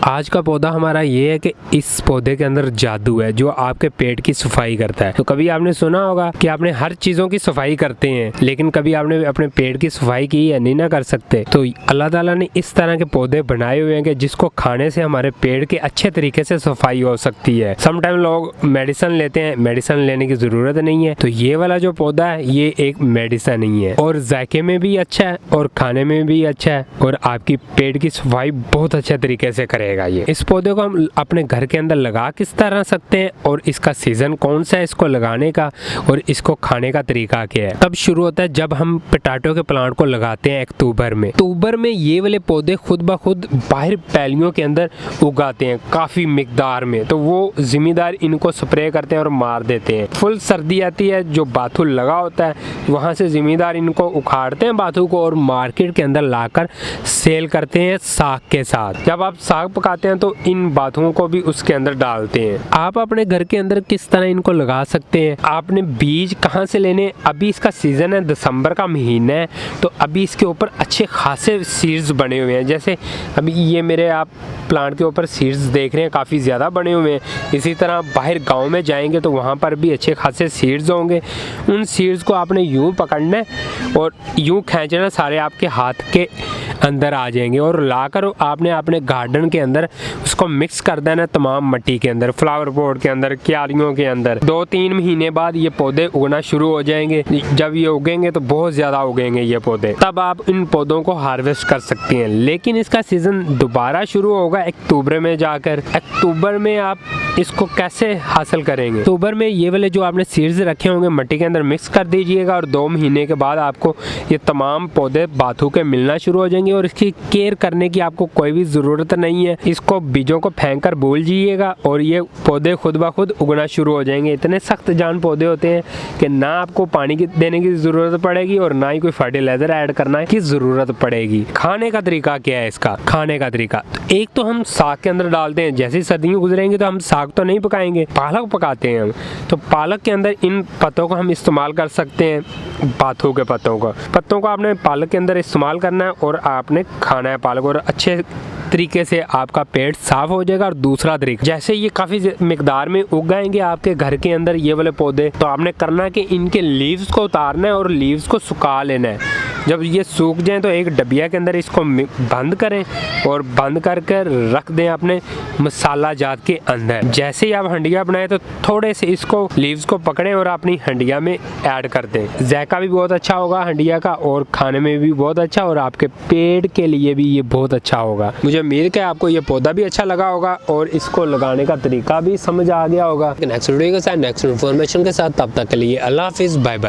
आज का पौधा हमारा ये है कि इस पौधे के अंदर जादू है जो आपके पेट की सफाई करता है। तो कभी आपने सुना होगा कि आपने हर चीज़ों की सफाई करते हैं, लेकिन कभी आपने अपने पेट की सफाई की है, नहीं ना कर सकते। तो अल्लाह ताला ने इस तरह के पौधे बनाए हुए हैं कि जिसको खाने से हमारे पेट के अच्छे तरीके से सफाई हो सकती है। समटाइम लोग मेडिसिन लेते हैं, मेडिसिन लेने की ज़रूरत नहीं है। तो ये वाला जो पौधा है ये एक मेडिसिन ही है और जायके में भी अच्छा है और खाने में भी अच्छा है और आपकी पेट की सफाई बहुत अच्छे तरीके से करेगा। ये इस पौधे को हम अपने घर के अंदर लगा किस तरह सकते हैं और इसका सीजन कौन सा है इसको लगाने का और इसको खाने का तरीका क्या है। तब शुरू होता है जब हम पोटैटो के प्लांट को लगाते हैं अक्टूबर में। अक्टूबर में ये वाले पौधे खुद ब खुद बाहर पैलियों के अंदर उगाते हैं काफी मिकदार में। तो वो जिम्मेदार इनको स्प्रे करते हैं और मार देते हैं। फुल सर्दी आती है, जो बाथुल लगा होता है वहां से जिम्मेदार इनको उखाड़ते हैं बाथू को और मार्केट के अंदर लाकर सेल करते हैं साग के साथ। जब आप साग पकाते हैं तो इन बाथुओं को भी उसके अंदर डालते हैं। आप अपने घर के अंदर किस तरह इनको लगा सकते हैं। आपने बीज कहाँ से लेने, अभी इसका सीजन है, दिसंबर का महीना है, तो अभी इसके ऊपर अच्छे खासे सीड्स बने हुए हैं। जैसे अभी ये मेरे आप प्लांट के ऊपर सीड्स देख रहे हैं, काफ़ी ज़्यादा बने हुए हैं। इसी तरह बाहर गांव में जाएंगे तो वहाँ पर भी अच्छे खासे सीड्स होंगे। उन सीड्स को आपने यूँ पकड़ना है और यूँ खींचना, सारे आपके हाथ के अंदर आ जाएंगे और लाकर आपने अपने गार्डन के अंदर उसको मिक्स कर देना तमाम मिट्टी के अंदर, फ्लावर पॉट के अंदर, क्यारियों के अंदर। 2-3 महीने बाद ये पौधे उगना शुरू हो जाएंगे। जब ये उगेंगे तो बहुत ज़्यादा उगेंगे ये पौधे, तब आप इन पौधों को हार्वेस्ट कर सकते हैं। लेकिन इसका सीज़न दोबारा शुरू होगा अक्टूबर में जाकर। अक्टूबर में आप इसको कैसे हासिल करेंगे। अक्टूबर में ये वाले जो आपने सीड्स रखे होंगे मिट्टी के अंदर मिक्स कर दीजिएगा और 2 महीने के बाद आपको ये तमाम पौधे बाथू के मिलना शुरू हो जाएंगे और इसकी केयर करने की आपको कोई भी ज़रूरत नहीं है। इसको बीजों को फेंक कर भूल जाइएगा और ये पौधे खुद ब खुद उगना शुरू हो जाएंगे। इतने सख्त जान पौधे होते हैं कि ना आपको पानी देने की ज़रूरत पड़ेगी और ना ही कोई फर्टिलाइज़र ऐड करना की ज़रूरत पड़ेगी। खाने का तरीका क्या है इसका। खाने का तरीका एक तो हम साग के अंदर डालते हैं। जैसे सर्दियाँ गुजरेंगी तो हम साग तो नहीं पकाएंगे, पालक पकाते हैं हम। तो पालक के अंदर इन पत्तों को हम इस्तेमाल कर सकते हैं, बाथू के पत्तों को आपने पालक के अंदर इस्तेमाल करना है और आपने खाना है पालक, और अच्छे तरीके से आपका पेट साफ हो जाएगा। और दूसरा तरीका, जैसे ये काफ़ी मिकदार में उग जाएंगे आपके घर के अंदर ये वाले पौधे, तो आपने करना है कि इनके लीव्स को उतारना है और लीव्स को सुखा लेना है। जब ये सूख जाएं तो एक डबिया के अंदर इसको बंद करें और बंद करके रख दें अपने मसाला जात के अंदर। जैसे ही आप हंडिया बनाएं तो थोड़े से इसको लीव्स को पकड़ें और अपनी हंडिया में ऐड कर दें। जायका भी बहुत अच्छा होगा हंडिया का और खाने में भी बहुत अच्छा, और आपके पेट के लिए भी ये बहुत अच्छा होगा। मुझे उम्मीद है आपको ये पौधा भी अच्छा लगा होगा और इसको लगाने का तरीका भी समझ आ गया होगा। नेक्स्ट वीडियो के साथ नेक्स्ट इन्फॉर्मेशन के साथ, तब तक के लिए अल्लाह हाफिज़, बाय बाय।